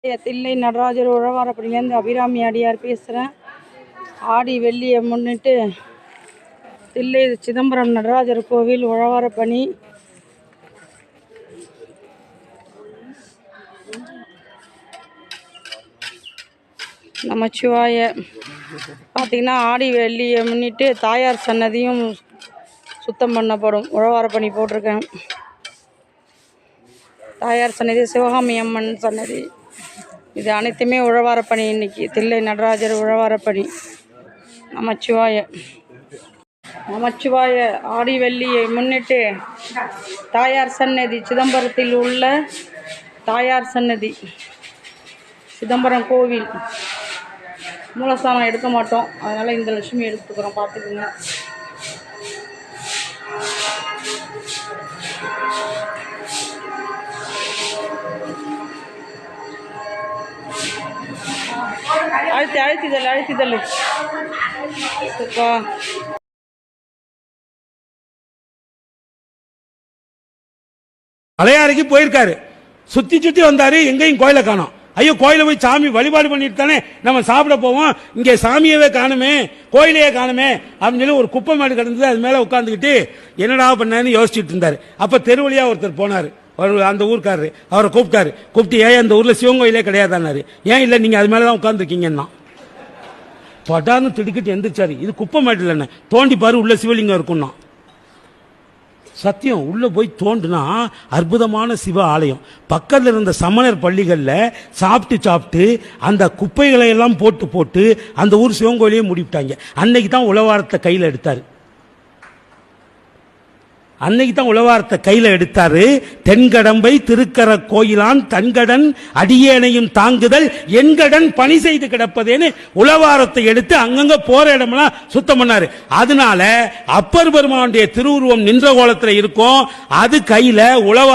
தில்லை நடராஜர் உழவாரப்படியிலேருந்து அபிராமி அடியார் பேசுகிறேன். ஆடி வெள்ளியை முன்னிட்டு தில்லை சிதம்பரம் நடராஜர் கோவில் உழவாரப்பணி. நமச்சிவாய. பார்த்திங்கன்னா ஆடி வெள்ளியை முன்னிட்டு தாயார் சன்னதியும் சுத்தம் பண்ணப்படும். உழவாரப்பணி போட்டிருக்கேன். தாயார் சன்னதி, சிவகாமி அம்மன் சன்னதி, இது அனைத்துமே உழவாரப்பணி. இன்னைக்கு தில்லை நடராஜர் உழவாரப்பணி. நமச்சிவாய. நமச்சிவாய. ஆடி வெள்ளியை முன்னிட்டு தாயார் சன்னதி, சிதம்பரத்தில் உள்ள தாயார் சன்னதி, சிதம்பரம் கோவில் மூலஸ்தானம் எடுக்க மாட்டோம், அதனால் இந்த லட்சுமி எடுத்துக்கிறோம், பார்த்துக்குங்க. அழுத்திதல் அலையாறைக்கு போயிருக்காரு. சுத்தி வந்தாரு, எங்கேயும் கோயிலை காணோம். ஐயோ, கோயில போய் சாமி வழிபாடு பண்ணிட்டு தானே நம்ம சாப்பிட போவோம், இங்கே சாமியவே காணுமே, கோயிலையே காணுமே அப்படின்னு சொல்லி ஒரு குப்பை மேடு கிடந்தது, அது மேல உட்காந்துக்கிட்டு என்னடா பண்ணு யோசிச்சுட்டு இருந்தாரு. அப்ப தெரு வழியா ஒருத்தர் போனாரு, அந்த ஊருக்காரரு. அவரை கூப்பிட்டு ஏன் அந்த ஊர்ல சிவன் கோயிலே கிடையாதாரு. ஏன் இல்லை, நீங்க அது மேலதான் உட்காந்துருக்கீங்கன்னா. படான்னு திடுக்கிட்டு எந்திரிச்சாரு. இது குப்பை மேட்டில் என்ன, தோண்டி பாரு, உள்ள சிவலிங்கம் இருக்குன்னா. சத்தியம், உள்ள போய் தோண்டுனா அற்புதமான சிவ ஆலயம். பக்கத்தில் இருந்த சமணர் பள்ளிகளில் சாப்பிட்டு அந்த குப்பைகளை எல்லாம் போட்டு அந்த ஊர் சிவன் கோயிலையே மூடிவிட்டாங்க. அன்னைக்கு தான் உழவாரத்தை கையில் எடுத்தாரு. தென்கடம்பை திருக்கர கோயிலான் தன்கடன் அடியேனையும் தாங்குதல் என்கடன் பணி செய்து கிடப்பதேன்னு உழவாரத்தை எடுத்து அங்கங்க போற இடமெல்லாம் சுத்தம் பண்ணாரு. அதனால அப்பர் பெருமானுடைய திருவுருவம் நின்ற கோலத்தில் இருக்கும். அது கையில உழவார